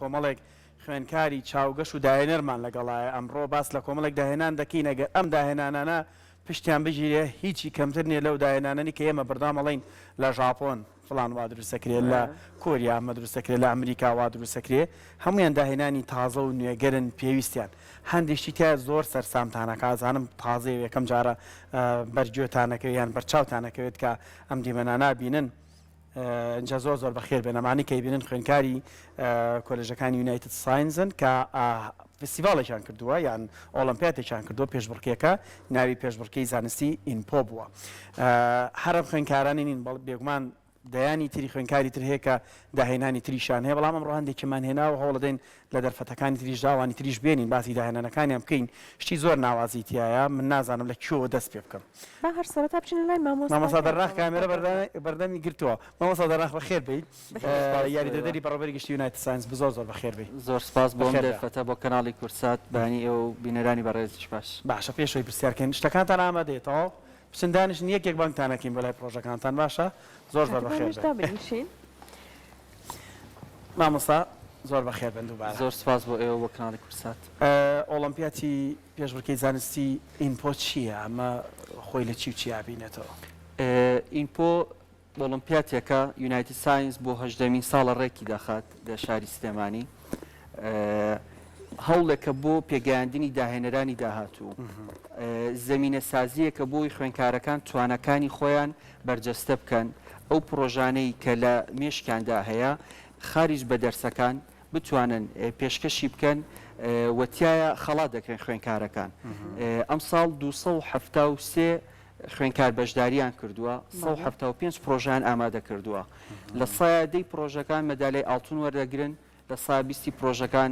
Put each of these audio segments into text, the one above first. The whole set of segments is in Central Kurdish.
کۆمەڵێک خوێنکاری چاوگەش و داهێنەرمان لەگەڵایە ئەمڕۆ باس لە کۆمەڵێک داهێنان دەکەین ئەگەر ئەم داهێنانانە پشتیان بگیرێ هیچی کەمتر نیە لەو داهێناننی کە ئێمە بەردامەڵین لە ژاپۆن فڵان وا دروستەکرێت لە کۆریا ئەمە دروستەکرێت لە ئەمریکا وا دروستەکرێت هەمویان داهێنانی تازە و نوێگەرن پێویستیان هەندێکی تیا زۆر سەرسامتانەکە ئازانم تازە یەکەم جارە بەرگوێتانەکەوێت یان بەرچاوتانەکەوێت کە ئەم دیمەنانە بینن اینجا زۆر زۆر بەخێر بێنەمانی کە بینن خوێنکاری کۆلێژەکانی یونایتد ساینزن کە فستیڤاڵێکیان کردووە یان ئۆلمپیاتێکیان کردووە پێشبڕکێکە ناوی پێشبڕکەی زانستی ئینپۆ بووە هەرم خوێنکارانی نین بێگومان دەیانی تری خوێنکاری تر هەیە کە داهێنانی تریشان هەیە بەڵام ئەمڕۆ هەندێکیمان هێنا و هەوڵ دەین لە دەرفەتەکانی تریش داوانی تریش بێنین باسی داهێنانەکانیان بکەین شتی زۆر ناوازیتیایە من نازانم لە کوێوە دەست پێ بکەم با هەر سەرەتا بچینە لای مامۆستا دەڕاق کامێرە بەردەمی گرتووە مامۆستا دەڕاق بەخێر بێیت یاریدەدەری بەڕێوەبەری گشتی یونایتد ساینس زۆر زۆر بەخێر بێ زۆر سپاس بۆ دەرفەتە بۆ کەناڵی کورسات بانی ئێوە بینەرانی بەڕێزیش باش باشە پێشەوەی پرسیارکەین شتەکانتان ئامادەیتەوە بچن دانیشن یەکێک بانگتانەکەین بەلای پرۆژەکانتان باشە زۆر زۆر بەخێر بنووسین مامۆستا زۆر بەخێر بن دووبارە زۆر سپاس بۆ ئێوە بۆ کەناڵی کورسات ئۆلمپیاتی پێشبڕکەی زانستی ئینپۆ چییە ئەمە خۆی لە چی و چی بینێتەوە ئینپۆ ئۆلمپیاتێکە یونایتد ساینس بۆ 18مین ساڵە ڕێکی داخات لە شاری سلێمانی هەوڵێکە بۆ پێگەیاندنی داهێنەرانی داهاتوو زەمینە سازیەکە بۆی خوێنکارەکان توانەکانی خۆیان بەرجەستە بکەن ئەو پرۆژانەی کە لە مێشکیاندا هەیە خارج بە دەرسەکان بتوانن پێشکەشی بکەن وەتیایە خەڵات دەکەن خوێنکارەکان ئەم ساڵ 273 خوێنکار بەشداریان کردووە 175 پرۆژیان ئامادە کردووە لە سایدەی پرۆژەکان مەدالای ئاڵتون وەردەگرن لە سا 20 پرۆژەکان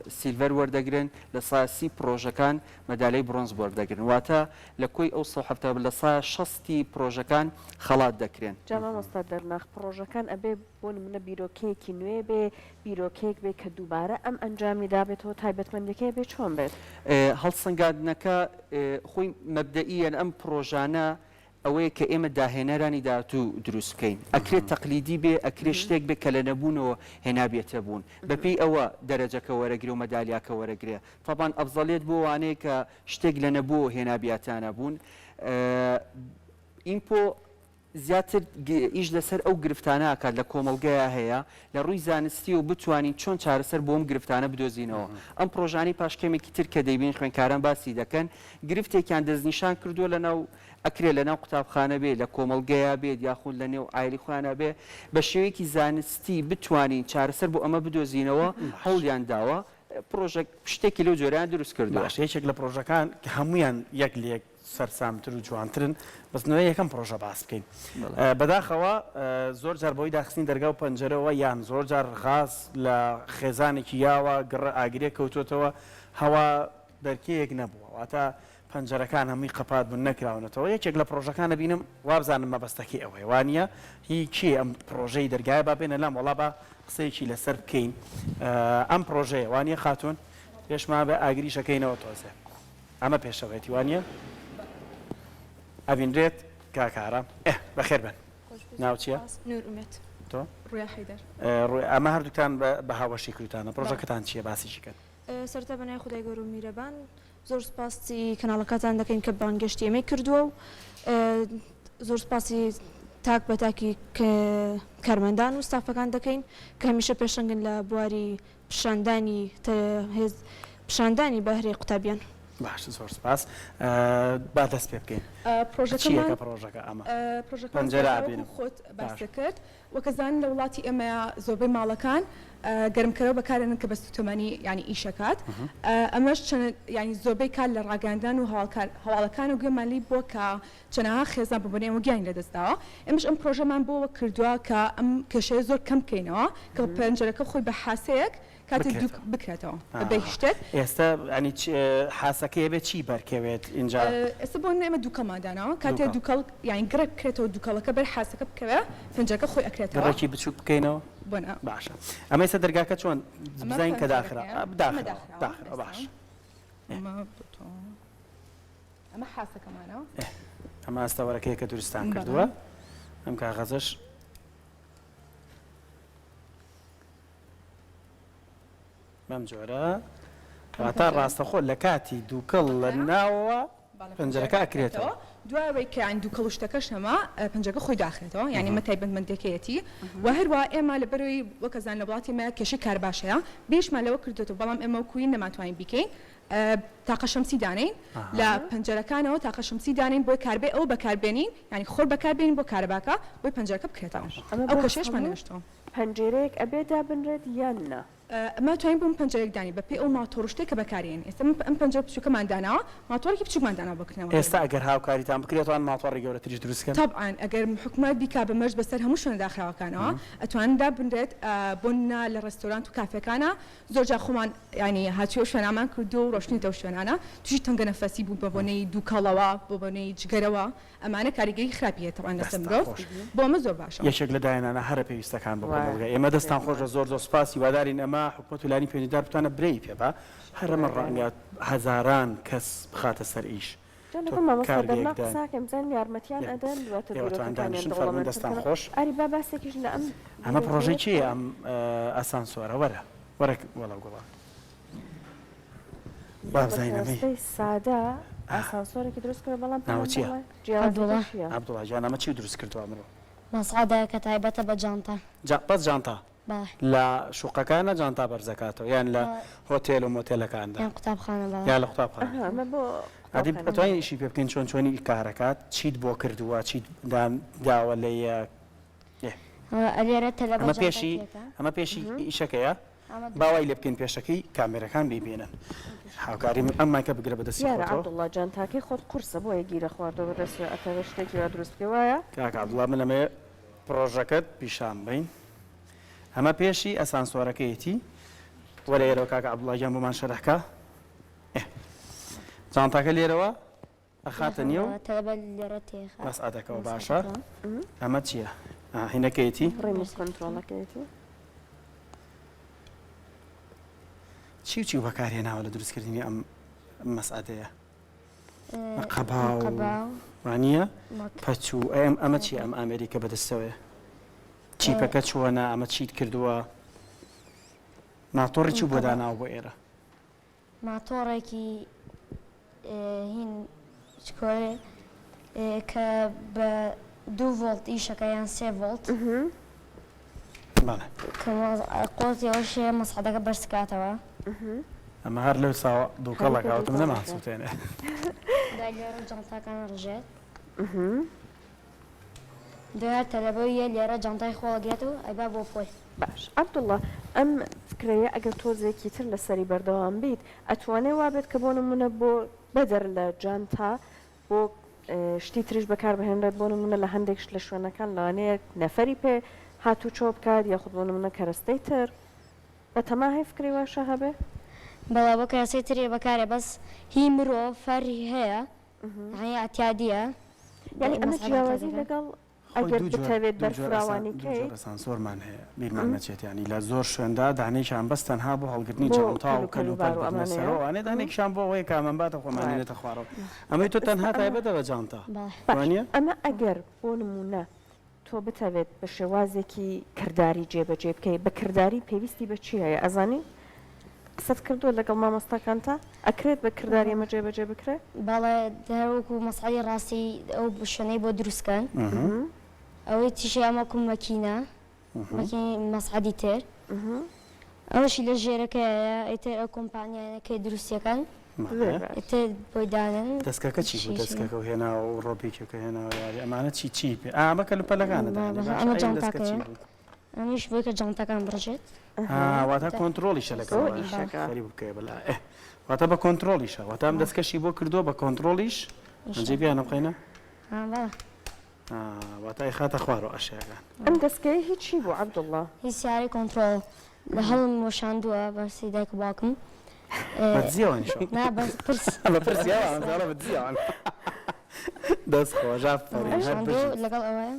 سیلڤەر وەردەگرن لە سا 30 پرۆژەکان مەدالای برۆنز وەردەگرن واتە لە کۆی ئەو 170 لە سا 60 پرۆژەکان خەڵات دەکرێن جاما مەستا دەرناخ پرۆژەکان ئەبێ بۆ نمونە بیرۆکەیەکی نوێ بێ بیرۆکەیەک بێ کە دووبارە ئەم ئەنجامی دابێتەوە تایبەتمەندەکەی بێ چۆن بێت هەڵسەنگاندنەکە خۆی مەبدەئیەن ئەم پرۆژانە ئەوەیە کە ئێمە داهێنەرانی داهاتوو دروست بکەین ئەکرێت تەقلیدی بێ ئەکرێت شتێک بێ کە لە نەبوونەوە هێنابێتە بوون بەپێی ئەوە دەرەجەکە وەرەگرێ و مەدالیاکە وەرەگرێ طبعاً ئەفزەڵێت بۆ وانەیە کە شتێک لە نەبووە هێنابیاتانە بوون ئینپۆ زیاتر ئیش لەسەر ئەو گرفتانە ئاکات لە کۆمەڵگەیە هەیە لە ڕووی زانستی و بتوانین چۆن چارەسەر بۆ ئەم گرفتانە بدۆزینەوە ئەم پرۆژانی پاشکەمێکی تر کە دەیبین خوێنکاران باسی دەکەن گرفتێکیان دەستنیشان کردووە لەناو ئەکرێت لەناو قوتابخانە بێت لە کۆمەڵگەیە بێت یاخود لە نێو ئایلی خۆیانە بێ بە شێوەیەکی زانستی بتوانین چارەسەر بۆ ئەمە بدۆزینەوە هەوڵیان داوە پرۆژێک شتێکی لەو جۆرەیان دروست کردووە یەکێک لە پرۆژەکان کە هەمویان یەک لێک سەرسامتر و جوانترن بەستنەوەی یەکەم پرۆژە باس بکەین بەداخەوە زۆر جار بۆی داخستین دەرگا و پەنجەرەوە یان زۆر جار غاز لە خێزانێکی یاوە گڕە ئاگرێ کەوتوتەوە هەوا دەرکەیەک نەبووە واتە پەنجەرەکان هەمووی قەپات بوون نەکراونەتەوە یەکێک لە پرۆژەکانە بینم وابزانم مەبەستەکەی ئەوەیە وانە هیچی ئەم پرۆژەی دەرگایە با بێنە لام وڵا بە قسەیەکی لەسەر بکەین ئەم پرۆژەیە وانە خاتون پێشما بە ئاگریشەکەینەوە تۆزێ ئەمە پێشەوەیەتی وانە ئەبینرێت کاکارە بەخێر بن ناو چییە؟ تۆ؟ ڕویا حەیدەر ئەمە هەردووکتان بە هاوەشی کروتانە پرۆژەکەتان چییە باسیشی کرد؟ سەرەتا بەنای خودای گەورە و میرەبان زۆر سپاسی کەناڵەکەتان دەکەین کە بانگەشتی ئێمەی کردووە و زۆر سپاسی تاک بە تاکی کارمەندان و ستافەکان دەکەین کە هەمیشە پێشەنگن لە بواری پیشاندانی بەهرەی قوتابیان باش زۆر سپاس با دەست پێ بکەین پرۆژەکەمان پرۆژەکە ئەمە پەنجەرە خۆت باس دەکرد وەکەزان لە وڵاتی ئێمە زۆربەی ماڵەکان گەرمکەرەوە بەکارێنن کە بە سوتەمانی ینی ئیشەکات ئەمەش ینی زۆربەی کار لە ڕاگەاندان و هەواڵەکان و گوێمانلی بۆ کە چەنەها خێزان ببنێ و گیانی لەدەستداوە ئێمەش ئەم پرۆژەمان بۆەوە کردووە کە ئەم کێشەیە زۆر کەم بکەینەوە کە پەنجەرەکە خۆی بە حاسەیەک کاتی دووک بکرێتەوە بە شتێک ئێستا ئەنی حاسەکەی بێت چی بەرکەوێت اینجا ئێستا بۆ ئێمە دووکەمادانەوە کاتێ دووکەڵ یانی گرە بکرێتەوە دووکەڵەکە بەر حاسەکە بکەوێ فنجەکە خۆی ئەکرێتەوە ڕێکی بچووک بکەینەوە باشە ئەمە ئێستا دەرگاکە چۆن بزین کە داخرا باش ئەمە حاسەکەمانەوە ئەمە ئەستاوەرەکەی کە دوورستان کردووە ئەم کاغەزەش بەم جۆرە واتە ڕاستەخۆ لە کاتی دووکەڵ لە ناوە پەنجەرەکە ئەکرێتەوە دوای کە عین دوو کەڵشتەکەش هەما پەنجەکە خۆی داخرێتەوە یعنی مە تایبەتمەندێکەتی و هەروە ئێمە لە بەرەوەی وەکەزان لە وڵاتی مە کێشە کار باشەیە بێشمان لەوە کردێتەوە بەڵام ئێمە کوین نەماتوانین بیکەین تاقە شەمسی دانین لە پەنجەرەکانەوە تاقە شەمسی دانین بۆی کاربێ ئەو بەکاربێنین یعنی خۆر بەکاربێنین بۆ کارەباکە بۆی پەنجەرەکە بکرێتەوە ئەو کەشێشمان نوشتەوە پەنجێرەیەک ئەبێ دابنرێت یان نا ئەمە توانین بۆم پەنجەرێک دانی بە پێی ئەو ماتۆڕشتێک کە بەکارێن ئێستا ئەم پەنجەر بچووکەمان داناوە ماتۆڕێکی بچووکمان دانا بکردنەوە ئێستا ئەگەر هاوکاریتان بکرێتوان ماتۆڕی گەورەتریش دروستکەن طبعا ئەگەر حکومەت بیکا بەمەرج بەسەر هەموو شوێنە داخراوەکانەوە ئەتوانن دابنرێت بۆنە لە ڕێستۆرانت و کافەکانە زۆرجا خۆمان ینی هاتیۆ شوێنامان کردو و ڕۆشنی دەو شوێنانە توشی تەنگە نەفەسی بوو بە بۆنەی دووکەڵەوە بۆ بۆنەی جگەرەوە ئەمانە کاریگەری خراپیە تەوان لەسەر مرۆڤ بۆ ئەمە زۆر باشە یەکێک لە داهێنانە هەرە پێویستەکان بڵگە ئێمە دەستان خۆشە زۆر زۆر سپاسی وادارین ئەمە حکومەت و لانی پێنیدار بتوانە برەی پێبا هەرەمە ڕەنگە هەزاران کەس بخاتە سەر ئیش قساکەم زەن یارمەتیان ئەدەن دواتە دەستان خۆش ئەری با باسێکیش لە ئەم ئەمە پرۆژەی چیە ئەم ئەسانسۆرە وەرە وەرە وەڵاو گوڵا بابزینەمەی سادا ئاسانسۆرێکی دروست کرد بەڵام ناوە چییە؟ عەبدوڵڵا جان ئەمە چی دروست کردووە ئەمڕۆ مەسعەدە کە تایبەتە بە جانتە بەس جانتا لە شوقەکانە جانتا بەرزەکاتەوە یان لە هۆتێل و مۆتێلەکاندا یان قوتابخانە یا لە قوتابخانە ئەمە بۆ ئەدی بتوانین ئیشی پێ بکەین چۆن چۆنی کارەکات چیت بۆ کردووە چیت داوە لە لێرە ئەمە پێشی ئیشەکەیە باوای لێ بکەین پێشەکەی کامێرەکان بیبێنن هاوکاری ئەمماکە بگرە بەدەستی عەبدوڵڵا جان تاکەی خۆت قورسە بۆ یەگیرە خواردەوە بەدەست ئەتەوە شتێکی وا دروست پێ وایە کاک عەبدوڵڵا من ئەمێ پرۆژەکەت پیشان بین ئەمە پێشی ئەسانسۆرەکەیەتی وەرە ئێرەوە کاک عەبدوڵڵا گیان بۆمان شەرەحکە جانتاکە لێرەوە ئەخاتە نییە و مەسعەدەکەەوە باشە ئەمە چییە؟ هینەکەیەتی ڕێمز کۆنترۆڵەکەیەتی چی و چی بەکارهێناوە لە دروستکردنی ئەم مەسعەدەیە قەباو وانە پەچوو ئەمە چی ئەم ئەمریکا بەدەستەوەیە چیپەکە چووەنە ئەمە چیت کردووە ماتۆڕی چی بۆ داناوە بۆ ئێرە ماتۆڕێکی هین چکۆرێ کە بە 2 ڤۆڵت ئیشەکە یان 3 ڤۆڵت قۆزیەوەشێ مەسعەدەکە بەرزکاتەوە ئەمە هەر لەو ساوە دووکەڵەکەوتم نەماسووتێنێ لێرە جانتاکان ڕژێت دوای تەلەبەویە لێرە جانتای خۆڵگێت و ئەیبا بۆ پۆی باش عەبدوڵڵا ئەم فکرەیە ئەگەر تۆزێکی تر لەسەری بەردەوام بیت ئەتوانێ وابێت کە بۆ نمونە بۆ بەدەر لە جانتا بۆ شتی تریش بەکار بهێنرێت بۆ نمونە لە هەندێک لە شوێنەکان لەوانەیە نەفەری پێ هاتوو چۆ بکات یاخود بۆ نمونە کەرەستەی تر بە تەما هەی فکری واشە هەبێ بەڵا بۆ کەرەستەی ترێ بەکارێ بەس هی مرۆڤ فەرری هەیە هەیە ئەتیادیە یعنی ئەمە جیاوازی لەگەڵ ئەگەر بتەوێت بەرفراوانیکەی سانسۆرمان هەیە بیرمان نەچێت ینی لە زۆر شوێندا دانێکیان بەستەنها بۆ هەڵگرتنی جانتا و کەلوپەرەوانێ دانێکشان بۆ ئەوەیە کامەباتە خۆمانێتە خوارەوە ئەمەی تۆ تەنها تایبەتە بە جانتا ئەمە ئەگەر بۆ نمونە تۆ بتەوێت بە شێوازێکی کردداری جێبەجێ بکەیت بە کردداری پێویستی بە چی هەیە ئەزانی قسەت کردووە لەگەڵ مامۆستاکانتە ئەکرێت بە کردداری ئەمە جێبەجێ بکرێت باڵێ دەروەکو مەسعەدی ڕاستی ئەو شوێنەی بۆ دروستکەن ئەوەی تیشی ئەمەکو مەکینە مەسعەدی تر ئەوەشی لە ژێرەکەیە ئیتر ئەو کۆمپانیانەکەی دروستیەکەن بۆی دانن دەستکەکە چی بوو دەستکەکە و هێنا و ڕۆپێکەکە هێناوە یاری ئەمانە چی پێ ئامە کەلوپەلەکانە ئەمە جانتاکەیە ئەمیش بۆی کە جانتاکان بڕژێت واتە کۆنتترۆلیشە لەگەڵی بکە بەلا واتە بە کۆنتترۆلیشە واتە ئەم دەستکەشی بۆ کردووە بە کۆنتترۆلیش ئەنجێ بیانە بخەینە واتای خاتە خوارەوە ئەشیاکان ئەم دەستکەی هیچی بوو عەبدوڵڵا هیچ سیاری کۆنتترۆل لە هەڵم وەشاندووە بەسی دایک باوکم دەست خۆژە لەگەڵ ئەوەیە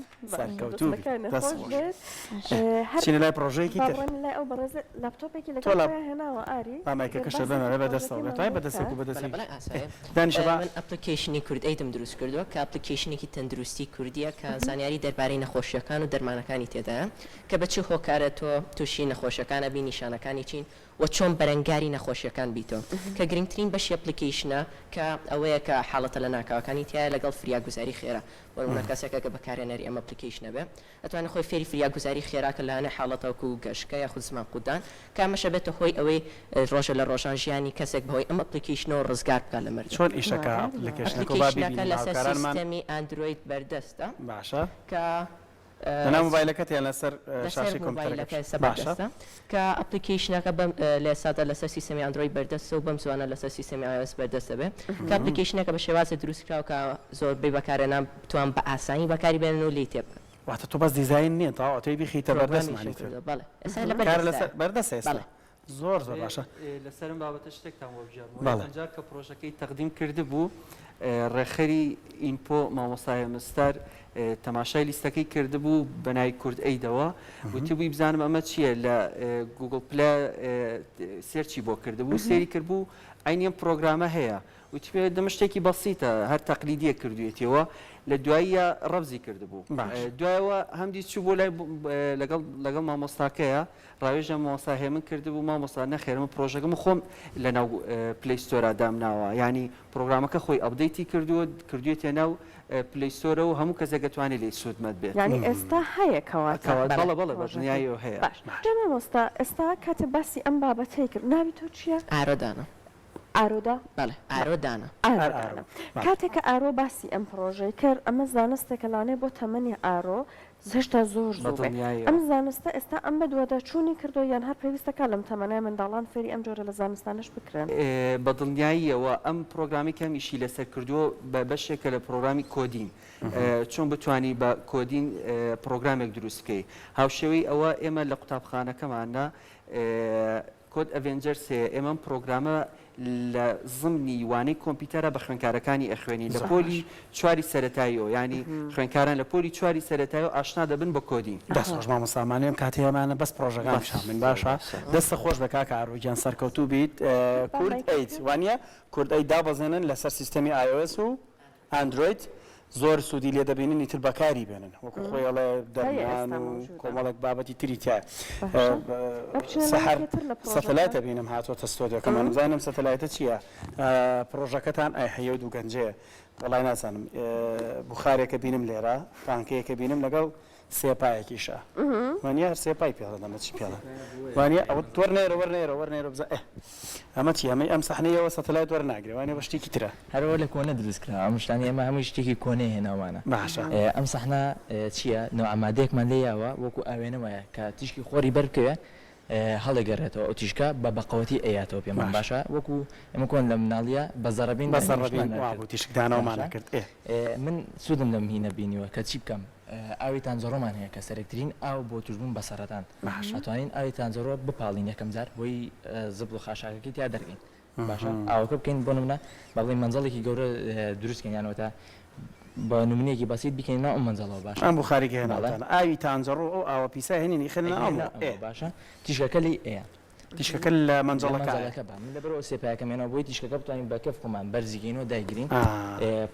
چینە لای پرۆژەیەکی تر لای ئەو بەڕێز لاپتۆپێکی لەگەڵ هێناوە ئاری ئامایکەکەشە بەنەوە بەدەستەوە بێتای بەدەستێک و بەدەستی دانیشەبا ئەپلیکیشنی کورد ئەیدم دروست کردووە کە ئەپلیکیشنێکی تەندروستی کوردیە کە زانیاری دەربارەی نەخۆشیەکان و دەرمانەکانی تێدایە کە بەچی هۆکارە تۆ تووشی نەخۆشیەکانە بی نیشانەکانی چین و چۆن بەرەنگاری نەخۆشیەکان بیتەوە کە گرنگترین بەشی ئەپلیکیشنە کە ئەوەیە کە حاڵەتە لە ناکاوەکانی تایە لەگەڵ فریاگوزاری خێرا بۆ کەسێکە کە بەکارێنەری ئەم ئەپلیکیشنە بێ ئەتوانێت خۆی فێری فریاگوزاری خێراکە لە هەنێ حاڵەتەوەکو و گەشتکە یاخود زمان قودان کامەشە بێتە هۆی ئەوەی ڕۆژە لە ڕۆژان ژیانی کەسێک بەهۆی ئەم ئەپلیکیشنەوە ڕزگار بکات لە مەرج چۆن ئیشەکە ئەپلیکیشنەکە لەسەر سیستەمی ئەندروید بەردەستە باشە کە لەناو مۆبایلەکەت یان لەسەر شاشی کۆمپیوتەرەکە باشە کە ئەپلیکیشنەکە بەم لە سادە لەسەر سیستەمی ئەندروید بەردەستە و بەم زوانە لەسەر سیستەمی iOS بەردەستە بێ کە ئەپلیکیشنەکە بە شێوازە دروستکراوە کە زۆربەی بەکارهێنان بتوان بە ئاسانی بەکاری بێنن و لی تێ بکەن واتە تۆ بەس دیزاین نییە تا ئەوتەی بیخیتە بەردەستمانی بەڵێ ئێستا لە بەردەست ئێستا زۆر زۆر باشە لەسەرم بابەتە شتێکتان وەبژار کە پرۆژەکەی تەقدیم کرده بوو ڕێخەری ئینپۆ مامۆستای مستەر تەماشای لیستەکەی کرده بوو بەناوی کورد ئەیدەوە وتی بووی بزانم ئەمە چییە لە گوگل پلە سێرچی بۆ کرده بوو سێری کرد بوو عینیان پرۆگرامە هەیە وتی پێ دەمە شتێکی بەسیتە هەر تەقلیدیە کردوێتەوە لە دواییە ڕەبزی کرده بوو دوایەوە هەمدی چوو بۆ لای لەگەڵ مامۆستاکەیە ڕاوێژە مامۆستا هێ من کرده بوو مامۆستا نەخێرمە پرۆژەکەم خۆم لە ناو پلەیستۆرە دامناوە ینی پرۆگرامەکە خۆی ئەپدەیتی کردوێتە ناو پلەیستۆرە و هەموو کەسێک دەتوانێت لێ سوودمەت بێت ینی ئێستا هەیە بەڵە بەڵە بەژنیایەوە هەیە مامۆستا ئێستا کاتێ باسی ئەم بابەتەی کرد ناوی تۆ چییە؟ ئارۆدانە ئارۆدا؟ بەڵێ ئارۆدانە کاتێککە ئارۆ باسی ئەم پرۆژەی کرد ئەمە زانستێکە لاانێ بۆ تەمەنی ئارۆ هێشتا زۆر زۆر ئەم زانستە ئێستا ئەم بە دووەدا چوونی کردو یان هەر پێویستەکە لەم تەمەنای منداڵان فێری ئەم جۆرە لە زانستانش بکرێن بە دڵنیاییەوە ئەم پرۆگرامی کەمیشی لەسەر کردووە بە بەشێکە لە پرۆگرامی کۆدین چۆن بتوانی بە کۆدین پرۆگرامێک دروستکەی هاوشێوەی ئەوە ئێمە لە قوتابخانەکەمانە کۆد ئەڤێنجەرسێ ئێمە پرۆگرامە لە زمنی وانەی کۆمپیوتەرە بە خوێنکارەکانی ئەخوێنی لە پۆلی چواری سەرەتاییەوە ینی خوێنکاران لە پۆلی چواری سەرەتاییەوە ئاشنا دەبن بە کۆدین دەست خۆش مامۆستامانێم کاتێمانە بەس پرۆژەکان شامن باشە دەستە خۆش بە کاکە ئاڕۆگیان سەرکەوتوو بیت کورد ئەیت وانە کورد ئەی دابەزێنن لەسەر سیستەمی iOS و ئەندروید زۆر سوودی لێ دەبینن ئیتر بەکاری بێنن وەکو خۆیڵێ دەرمان و کۆمەڵک بابەتی تری تای سەتەلایتە بینم هاتوۆتە ستۆدیۆکەمان بزانم سەتەلایتە چییە پرۆژەکەتان ئای هەیە و دووگەنجەیە وەڵای نازانم بخارێکە بینم لێرە فانکەیەکە بینم لەگەڵ سێپایەکیشە وانە هەر سێپای پێڵە دەمە چی پێڵە وانە ئەو وەرنێرە بزە ئەمە چی ئەمە ئەم سەحنەیەوە سەتەلایت وەرناگرێ وانە بە شتێکی ترە هەرەوە لە کۆنە دروستکرا ئەم شتانی ئەمە هەمووی شتێکی کۆنەی هێناوانە باشە ئەم سەحنە چییە نەوە ئامادەیەکمان لێیاوە وەکو ئاوێنەوەیە کە تیشکی خۆری بەرکەوێ هەڵەگەڕێتەوە ئەو تیشکە بە بەقەوەتی ئەیاتەوە پێمان باشە وەکو ئەمە کۆن لە مناڵیە بەزەڕەبین تیشکدانەوەمانە کرد من سوودم لەم هینە بینیوە کە چی بکەم ئاویتان زۆڕۆمان هەیە کە سەرەکترین ئاو بۆ توشبوون بە سەرەتان ئەتوانین ئاویتان زۆرۆ بپاڵین یەکەم جار بۆی زبل و خاشاکەکەی تیا دەرگین باشە ئاوەکە بکەین بۆ نمونە بەڵێ منزەڵێکی گەورە دروستکەین یانەوەتە بە نمونەیەکی بەسیت بکەین ناو منزەڵەوە باشە ئەم بخارێکی هێناڵان ئاوی تانجەڕۆ ئەو ئاوە پیسا هێنینی خێنە باشە تیشکەکە لی ئەیە تیشکەکە لە منجەڵەکە من لەبەرەوە سێپایەکەمێنەوە بۆی تیشکەکە بتوانین بە کەف خۆمان بەرزیگەینەوە دایگرین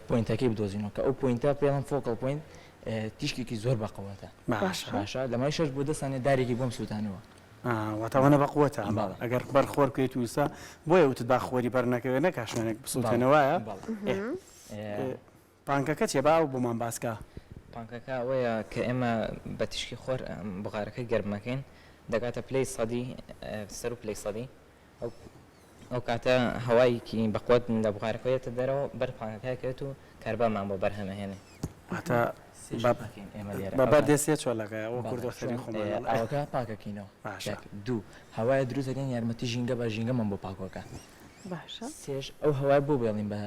پوینتەکەی بدۆزینەوە کە ئەو پوینتە پێڵم فۆکڵ پوینت تیشکێکی زۆر بەقەوەتە باشە لەمای شەش بۆ دەستانێت دارێکی بۆم سووتانەوە واتەوانە بەقوتە ئەگەر بەرخۆر کوێت ویسە بۆیە وتت با خۆری بەر نەکەوێت نەکا شوێنێک بسووتێنەوەیە پانکەکە چێ باو بۆمان باسکە پانکەکە ئەوەیە کە ئێمە بە تیشکی خۆر بغارەکەی گەرمەکەین دەکاتە پلەی سەدی سەر و پلەی سەدی ئەو کاتە هەوایەکی بەقوت لە بغارەکەیەتە دەرەوە بەر پانکەکەیەکەوێت و کاربامان بۆ بەرهەمەهێنێ بە بەردێسێ چۆلەکە ئەوە کوردۆخەری خۆمەوەکە پاکەکەینەوە دوو هەوایە دروستەکەین یارمەتی ژینگە بە ژینگەمان بۆ پاکۆکە سێش ئەو هەوای بۆ بێڵین بە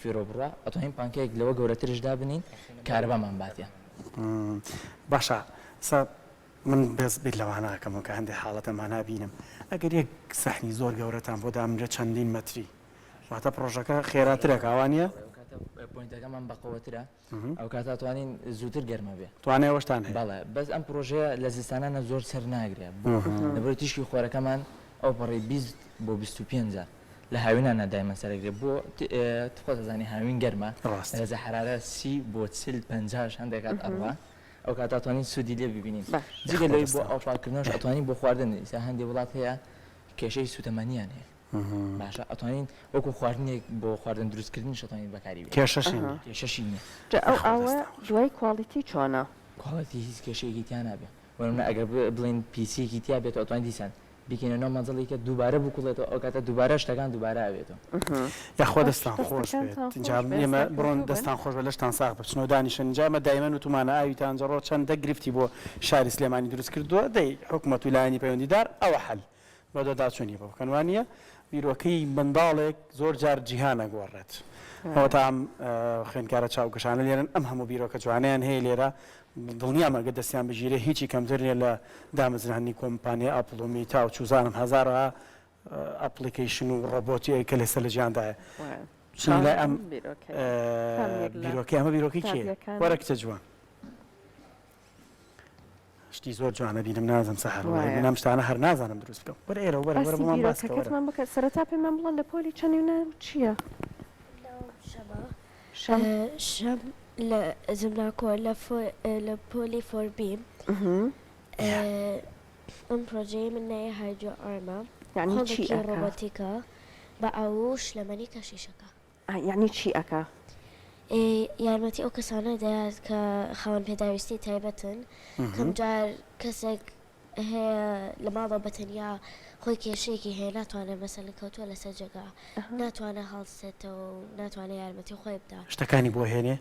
فیرۆبڕە ئەتوانین پانکەیەک لەوە گەورەترشدا بنین کارەبامان باتە باشە من بێز بیت لەواناکەمەوە کە هەندێک حاڵەتەمان نبینم ئەگەر یەک سەحنی زۆر گەورەتان بۆ دامرە چەندین مەتری واتە پرۆژەکە خێراترە کاوانە پوینتەکەمان بەقەوەترە ئەو کاتە توانین زووتر گەرمە بێ توانێوەشتان بەڵێ بەس ئەم پرۆژەیە لە زستانانە زۆر سەر ناگرێت لەبەر تیشکی خۆرەکەمان ئەو پەڕی 20 بۆ 25 لە هاوینانە دایمە سەرگرێت بۆ تخۆتەزانی هاوین گەرمە لەزە حرارە 30 بۆ 40-50 هەندێکات ئەڕوا ئەو کاتاتوانین سوودی لێ ببینین جگە لەوەی بۆ ئەو پاکردنەوەش ئەتوانین بۆ خواردن ئیسا هەندێک وڵات هەیە کێشەی سوتەمەنیان هەیە باشە ئەتوانین وەکو خواردنێک بۆ خواردن دروستکردن شتوانین بەکاری کێشەشین کێشەشی نییە ئەو ئاوە دوای کوالیتی چۆنە کواڵەتی هیچ کێشەیەکی تیان نابێت وەرمە ئەگەر بڵین پیسیەکی تیا بێت ئەتوان دیسان بکەینە ناو مەنزڵی کە دووبارە بکوڵێتەوە ئەو کاتە دووبارە شتەکان دووبارە ئاوێتەوە یاخوا دەستان خۆش بێت اینجا ئێمە بڕۆن دەستان خۆش بە لەشتان ساغ بچنەوە دانیشن اینجامە دایمەن وتمانە ئاویتان جەڕۆ چەندە گرفتی بۆ شاری سلێمانی دروست کردووە دەی حکومەت و لایەنی پەیوەندیدار ئەوە حەل بۆ دەداچوونی بۆ بکەنوانە بیرۆکەی منداڵێک زۆر جار جیهانە گۆڕێت ئەوە تا ئەم خوێندکارە چاوکەشانە لێرن ئەم هەموو بیرۆکە جوانیان هەیە لێرە دڵنیامەگە دەستیان بژیرە هیچی کەمتر نیە لە دامەزرانی کۆمپانیای ئاپڵ و میتا و چوزانم هەزارە ئەپلیکیشن و ڕۆبۆتی کە لێسەر لە جیاندایە لای ئەم بیرۆکەی ئەمە بیرۆکەی کێ وەرە کچە جوان شتی زۆر جوانە بینم نازم سەحر نام شتانە هەر نازانم دروست بکەم وەرە ئێرە وەرە وەرە بۆمان باسکەوەرە بکە سەرەتا پێمان بڵێن لە پۆلی چەندی چییە شەم لە زمناکۆ لە پۆلی فۆربیم ئەم پرۆژەی من نایە هایدرۆ ئارمە یعنی چی ڕۆبۆتیکە بە ئاوش لە مەنی کەشیشەکە یعنی چی ئەکا یارمەتی ئەو کەسانە دەیات کە خاوەن پێداویستی تایبەتن کەم جار کەسێک هەیە لە ماڵەوە بەتەنیا خۆی کێشەیەکی هەیە ناتوانێت مەسەلەن کەوتووە لەسەر جێگا ناتوانێت هەڵسێتەوە و ناتوانێت یارمەتی خۆی بدا شتەکانی بۆ هێنێ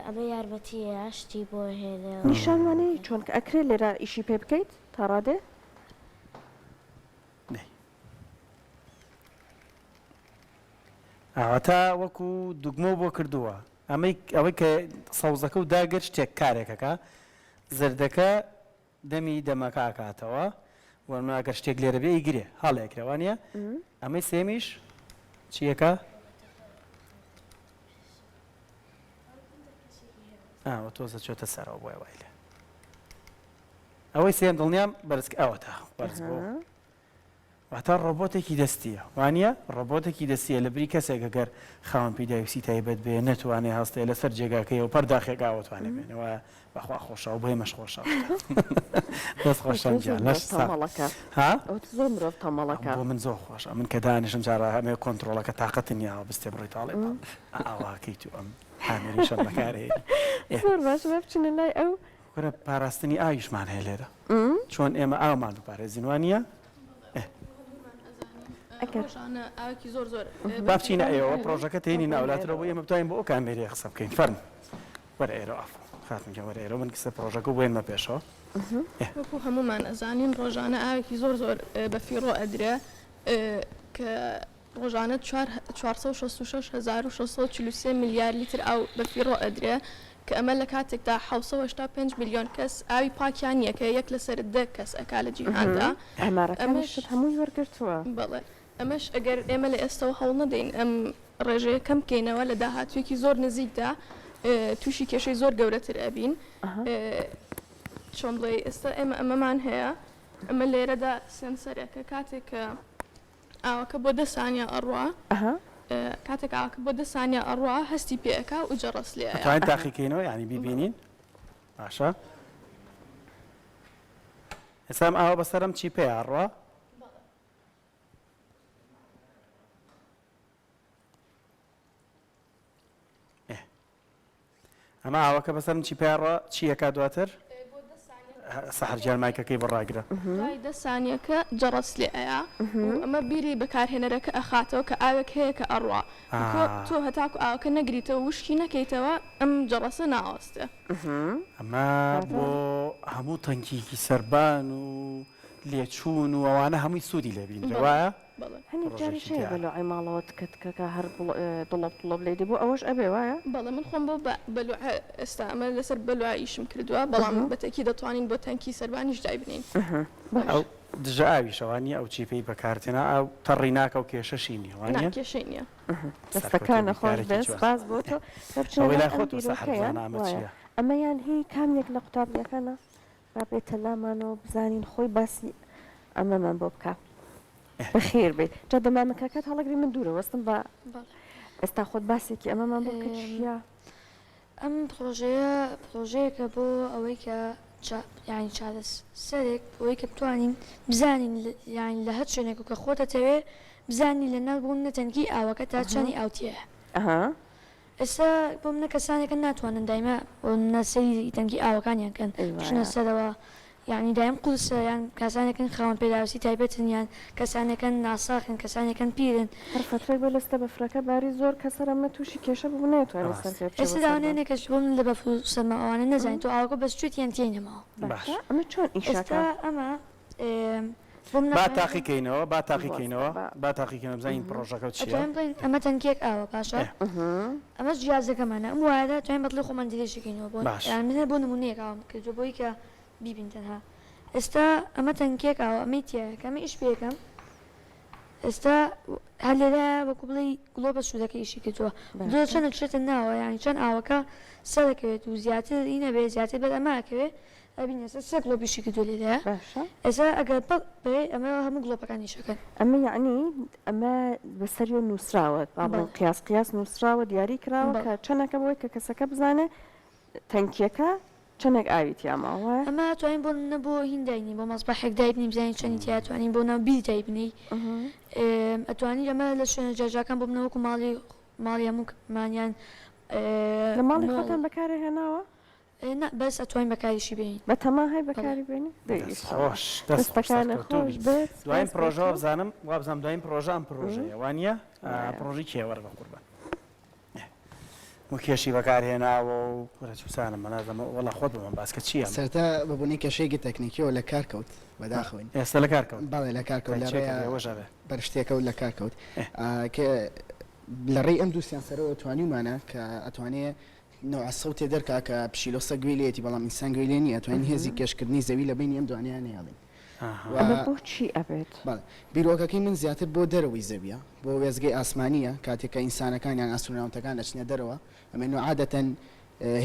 ئەمە یارمەتیە شتی بۆ هێنێ نیشانوانەی چۆن کە ئەکرێ لێرە ئیشی پێ بکەیت تا ڕادێ ئاوەتا وەکو دوگمە بۆ کردووە ئەوەی کە سەوزەکە و داگەر شتێک کارێکەکە زەردەکە دەمی دەمەکە ئاکاتەوە وەرماگەر شتێک لێرە بێ ئیگرێ هەڵێکرێوانە ئەمەی سێمیش چیەکە تۆزە چۆتە سەرەوە بۆ وایلێ ئەوەی سێم دڵنیام بەرز ئەوە تا بەرز بۆ واتە ڕۆبۆتێکی دەستیە وانە ڕۆبۆتێکی دەستیە لە بری کەسێک گەر خاوەن پیداویستی تایبەت بێ نەتوانێت هەستەیە لەسەر جێگاکەی و پەرداخێکاوەتوانێ بێنەوە بەخوا خۆشەوە بۆی مەش خۆشە دەست خۆشان تەمەڵەکە زۆر مرۆڤ تەمەڵەکە بۆ من زۆر خۆشە من کە دانیشم جارە هەمێ کۆنتترۆلەکە تااقەتن یاوە بستێ بڕی تاڵێ ئاواکەی تو ئەم هامێریشە بەکارێ زۆر باش بچنە لای ئەو وەرە پاراستنی ئاویشمان هەیە لێرە چۆن ئێمە ئاومان پارێزینوانە ئاوێکی زۆر زۆر بابچینە ئێوە پرۆژەکە تێنی ناولاترەوە بۆ ئێمە بتوانین بۆ ئەو کامێری قسە بکەین فەرم وەرە ئێرە ئاف خاتمگە وەرە ئێرە من کسە پرۆژەکە بێنمە پێشەوە وەکو هەمومان ئەزانین ڕۆژانە ئاوێکی زۆر زۆر بە فیڕۆ ئەدرێ کە ڕۆژانە 466,643 میلیارد لیتر ئاو بە فیڕۆ ئەدرێ کە ئەمە لە کاتێکدا 5 میلیۆن کەس ئاوی پاکیان یەکە یەک لەسەر 10 کەس ئەکا لە جیهاندا ئەمەشت هەمووی وەرگرتووە بەڵێ ئەمەش ئەگەر ئێمە لە ئێستەوە هەوڵ نەدەین ئەم ڕێژەیە کەم بکەینەوە لە داهاتوێکی زۆر نزیکدا تووشی کێشەی زۆر گەورەتر ئەبین چۆن بڵێ ئێستا ئێمە ئەمەمان هەیە ئەمە لێرەدا سنسەرێکە کاتێک کە ئاوەکە بۆ 10 سانیا ئەڕوا کاتێک ئاوەکە بۆ 10 سانیا ئەڕوا هەستی پێەکە و جەڕەس لێ تاقیکەینەوە ینی بیبینین باشە ئێسام ئاوە بەسەرم چی پێ ئەڕوا ئەمە ئاوەکە بەسەرم چی پێڕە چیەکە دواتر سەحر جارمایکەکەی بڕاگرە دوای 10 سانیەکە جەڕەس لێ ئەیە ئەمە بیری بەکارهێنەرەکە ئەخاتەوە کە ئاوێک هەیە کە ئەڕوا تۆ هەتاکو ئاوەکە نەگریتەوە وشکی نەکەیتەوە ئەم جەڕەسە ناوەستێ ئەمە بۆ هەموو تەنکیکی سەربان و لێچوون و ئەوانە هەمووی سوودی لێبین وایە هەنی جاریشەیە بەلوعی ماڵەوە کەکە هەر دڵب لێدی بۆ ئەوەش ئەبێ وایە بەڵێ من خۆم بۆ بەلوع ئێستا ئەمە لەسەر بەلوع ئیشم کردووە بەڵام بەتەکی دەتوانین بۆ تەنکی سەربانیش دای بنین ئەو دژە ئاوی شەوانی ئەو چیپەی بەکارتێنە ئەو تەڕی ناکە و کێشەشی نیە کێشەی نییە دەستەکانە خۆش دەست باز بۆ تۆ لای خۆت سەحرزانامەچیە ئەمەیان هی کامێک لە قوتابیەکانە ڕابێتە لامانەوە بزانین خۆی باسی ئەمەمان بۆ بکە بەخێر بێت جا دەمامەکەکەت هەڵەگری من دوورە وەستم بە ئێستا خۆت باسێکی ئەمەمان بۆ بکە چیە ئەم پرۆژەیەکە بۆ ئەوەی کە یعنی چارە سەرێک بۆی کە بتوانین بزانین یانی لە هەر شوێنێک و کە خۆتەتەوێ بزانی لە نەبوون نەتەنگی ئاوەکە تا چەندی ئاوتیە ئێستا بۆ منە کەسانێکە ناتوانن دایمە بۆ نەسەری تەنگی ئاوەکانیان کەن بچنە سەرەوە یعنی دایم قوسە یان کەسانێکن خاوەن پێداویستی تایبەتن یان کەسانێکن ناساخن کەسانێکن پیرن هەرفترێک بە لەستە بەفرەکە باری زۆر کەسەرەمە تووشی کێشە ببنێتوانێت سەر ئێستا داوانێنێکەش بۆم لە بەف سەرما ئەوانە نەزانین تۆ ئاوەکە بەستوێتیان تێنەمەوە ئەمە چۆن ئێستا ئەمە با تاقیکەینەوە با تاقیکەینەوە با تاقیکەینەوە بزانین پرۆژەکە چییە ئەمە تەنکێک ئاوە پاشە ئەمەش جیازەکەمانە ئەم وایە توانین بەدڵی خۆمان دیێشەکەینەوە بۆ منە بۆ نمونەیەک ئاوم کردو بۆی کە بیبین تەنها ئێستا ئەمە تەنکێک ئاوە ئەمەی تایە کەمە ئیش پێەکەم ئێستا هەر لێرە وەکو بڵی گڵۆبە سوودەکە ئیشی کردووە دۆ چەند چێتە ناوە یانی چەند ئاوەکە سەرەکەوێت و زیاتر ئینە بێ زیاتر بەر ئەماکەوێت ئەبین ئێستا سێ گڵۆبیشی کردو لێرە ئێستا ئەگەر بێ ئەمە هەموو گڵۆپەکانی شەکەن ئەمە یعنی ئەمە بەسەری نووسراوە باڵێن قیاس نووسراوە دیاری کراوە کە چەندەکە بۆی کە کەسەکە بزانێ تەنکیەکە چەندێک ئاویتی ئەماوە ئەمە توانین بۆ نەبوو هین داینی بۆ مەسبەحێک دایبنی بزانین چەندی تیا توانین بۆ ناو بیر دایبنی ئەتوانین ئەمە لە شوێنە جاژاکان بۆ بنەوەکو ماڵی هەموومانیان لە ماڵی خۆتان بەکارە هێناوە بەس ئەتوانین بەکاریشی بێنین بە تەما هەی بەکاری بێنی خۆش دەستەکانە خۆش بێت دوایین پرۆژەوە بزانم وا بزانم دوایین پرۆژە ئەم پرۆژەیە وانە پرۆژی کێوەرە قوربان و کێشی بەکارهێناوە و پرەچوسانم مەنازەمە وەڵا خۆت بمە باسکە چییە سەرتا ببوونی کێشەیەکی تەکنیکیەوە لە کار کەوت بەداخەوەین ئێستا لە کار کەوت باڵێ لە کار کەوت لەڕێ بەرشتێکەوت لە کار کەوت کە لە ڕێی ئەم دووسیان سەرەوە توانیمانە کە ئەتوانێت نوع سەوتێ دەرکا کە پشیلۆسە گوێلێتی بەڵام ئینسان گوێلێ نیە توانین هێزی کێشکردنی زەوی لە بینی ئەم دوانیان هێڵین بۆ چی ئەبێت بیرۆکەکەی من زیاتر بۆ دەرەوەی زەویە بۆ وێزگەی ئاسمانیە کاتێککە ئینسانەکانیان ئاسترۆناوتەکان دەچنە دەرەوە ئەمە عادەتەن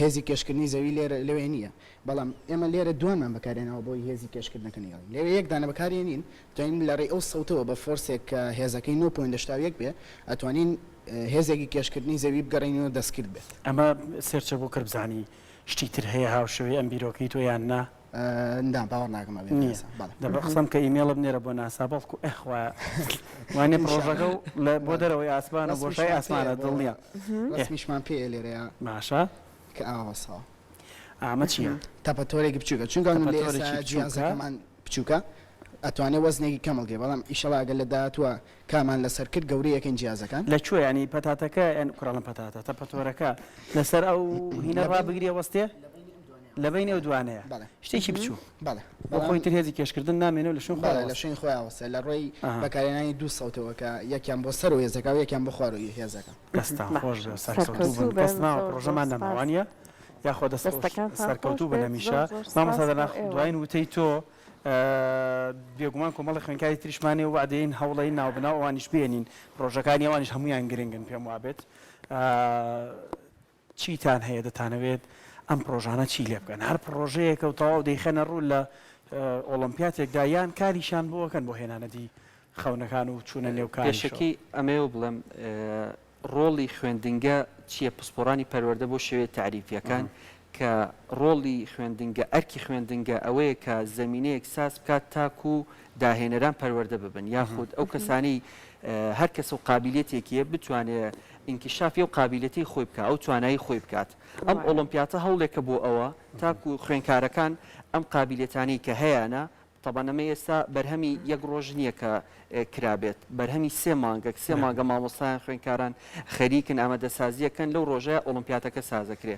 هێزی کێشکردنی زەوی لێرە لەوێ نییە بەڵام ئێمە لێرە دوانمان بەکارێنەوە بۆی هێزی کێشکردنەکەنی لێرە یەکدانە بەکارێنین توانین لە ڕێی ئەو سەوتەوە بە فۆرسێک کە هێزەکەی 9.1 بێ ئەتوانین هێزێکی کێشکردنی زەوی بگەڕینەوە دەستکرد بێت ئەمە سێرچە بۆ کرد بزانی شتی تر هەیە هاوشەوەی ئەم بیرۆکەی تۆ یان نا ندا باوەڕ ناکەمە دەبە قسەم کە ئیمێڵە بنێرە بۆ ناسا بەڵکو ئەخوا وانێ پرۆژەکە لە بۆ دەرەوەی ئاسمانە بۆشای ئاسمانە دڵنیە ڕسمیشمان پێ لێرەیە باشە کە ئاوەسەوە ئامە چییە تاپەتۆرێکی بچووکە چونکە جیازەکەمان بچووکە ئەتوانێت وەزنێکی کەمەڵگێ بەڵام ئیشەڵاگە لە داهاتووە کامان لەسەر کرد گەورەیەکەین جیازەکان لەکوێ ینی پەتاتەکە یان کوڕڵم پەتاتە تەپەتۆرەکە لەسەر ئەو هینە ڕابگریە وەستێ لە بین ئەو دوانەیە شتێکی بچوو بۆ خۆی تر هێزی کێشکردن نامێنێت لە شوێن لە شوێن خۆیاوەسە لە ڕۆی بەکارێنانی دوو سەوتەوە کە یەکیان بۆ سەر و هێزەکە و یەکیان بۆ خواروی هێزەکە دەستان خۆش سەرکەوتوو بن کەسناوە پرۆژەمان نەماوانە یاخۆ سەرکەوتوو بە نەمیشە مامەسەدەنا دوایین وتەی تۆ بێگومان کۆمەڵی خوێنکاری تریشمانی و وعدەین هەوڵی ناوبنا ئەوانیش بێنین پرۆژەکانی ئەوانیش هەمویان گرنگن پێم وابێت چیتان هەیە دەتانەوێت ئەم پرۆژانە چی لێ بکەن هەر پرۆژەیەکە و تەواو دەیخەنە ڕوو لە ئۆلمپیاتێکدا یان کاریشان بۆکەن بۆ هێنانەدی خەونەکان و چوونە نێو کێشەکەی ئەمەوە بڵێم ڕۆڵی خوێندنگە چییە پسپۆرانی پەروەردە بۆ شێوەیە تعریفیەکان کە ڕۆڵی خوێندنگە ئەرکی خوێندنگە ئەوەیە کە زمینەیەک ساز بکات تاکو و داهێنەران پەروەردە ببن یاخود ئەو کەسانی هەر کەس و قابلیەتێکیە بتوانێت ئینکیشافی و قابلیەتی خۆی بکات ئەو توانایی خۆی بکات ئەم ئۆلمپیاتە هەوڵێکە بۆ ئەوە تاکو خوێنکارەکان ئەم قابلیەتانی کە هەیەە تەبانەمە ئێستا بەرهەمی یەک ڕۆژ نییە کە کرابێت بەرهەمی سێ مانگە مامۆستایان خوێنکاران خەریکن ئامادەسازیەکەن لەو ڕۆژەیە ئۆلمپیاتەکە سازەکرێ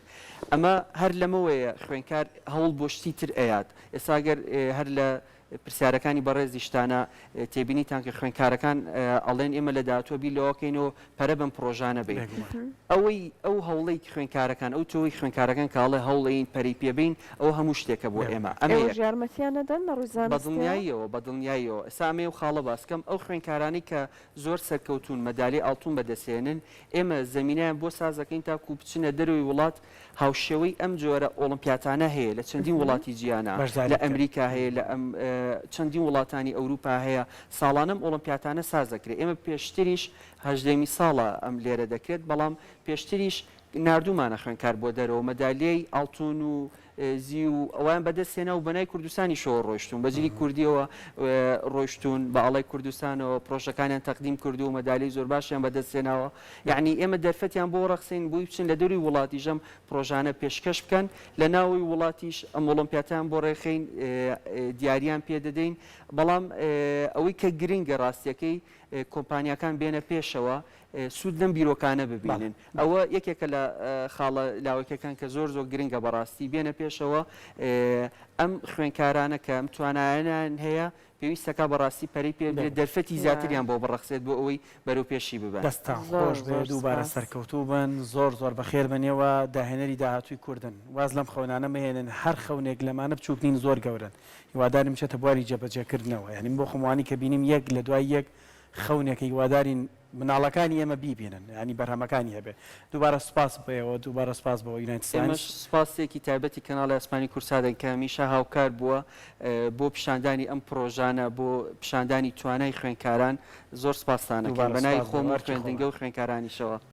ئەمە هەر لەمەوەیە خوێنکار هەوڵ بۆ شتی تر ئەیات ئێستاگەر هەر لە پرسیارەکانی بەڕێزی شتانە تێبینیتان کە خوێنکارەکان ئەڵێن ئێمە لە داهاتوە بیر لەوەکەینەوە پەرە بم پرۆژانە بین ئەوەی ئەو هەوڵەی خوێنکارەکان ئەو تۆی خوێنکارەکان کاڵێ هەوڵین پەری پێبین ئەو هەموو شتێکە بۆ ئێمە بە دڵنیاییەوە ئەسامێ و خاڵە باسکەم ئەو خوێنکارانی کە زۆر سەرکەوتون مەدالی ئاڵتون بەدەسێنن ئێمە زمینیان بۆ سازەکەین تاکو بچنە دەروی وڵات هاوشێوەی ئەم جۆرە ئۆلمپیاتانە هەیە لە چەندین وڵاتی جیانە لە ئەمریکا هەیە لە چەندین وڵاتانی ئەوروپا هەیە ساڵانەم ئۆلمپیاتانە سازەکرێت ئێمە پێشتریش هەژدەمی ساڵە ئەم لێرە دەکرێت بەڵام پێشتریش نردومانە خوێنکار بۆ دەرەوە مەدالیای ئاڵتون و زی و ئەوان بەدەستێنە و بەنای کوردستانی شەوە ڕۆیشتون بەجلی کوردیەوە ڕۆیشتون بە ئاڵای کوردستانەوە پرۆژەکانیان تەقدیم کردو و مەدالی زۆر باشیان بەدەستێناوە یعنی ئێمە دەرفەتیان بۆ ڕەخسین بووی بچین لە دەوری وڵاتی ژەم پرۆژانە پێشکەش بکەن لە ناوی وڵاتیش ئەم ئۆلۆمپیاتیان بۆ ڕێخین دیاریان پێ دەدەین بەڵام ئەوەی کە گرنگە ڕاستیەکەی کۆمپانیەکان بێنە پێشەوە سوود لەم بیرۆکانە ببینن ئەوە یەکێکە لە خاڵە لاوەکەکان کە زۆر زۆر گرنگە بەڕاستی بێنە پێشەوە ئەم خوێنکارانە کە ئەم توانایانیان هەیە پێویستەکە بەڕاستی پەری پێ دەرفەتی زیاتریان بۆ بڕەخسێت بۆ ئەوەی بەرەو پێشی ببن دەستان خۆش بێ دووبارە سەرکەوتوو بن زۆر زۆر بەخێر بنێەوە داهێنەری داهاتووی کوردن واز لەم خەونانە مهێنن هەر خەونێک لەمانە بچووکنین زۆر گەورن هیواداریم چێتە بواری جێبەجێکردنەوە یعنی بۆ خەموانی کە بینیم یەک لە دوای یەک خەونێکی هیوادارین مناڵەکانی ئێمە بیبینن ینی بەرهەمەکانی هەبێ دووبارە سپاس بەوە دووبارە سپاس بەوە یونایتد سپاسێکی تایبەتی کەناڵی ئەسمانی کورسادن کە هەمیشە هاوکار بووە بۆ پیشاندانی ئەم پرۆژانە بۆ پیشاندانی توانای خوێنکاران زۆر سپاسانەکە بەنای خۆم خوێندنگە و خوێنکارانیشەوە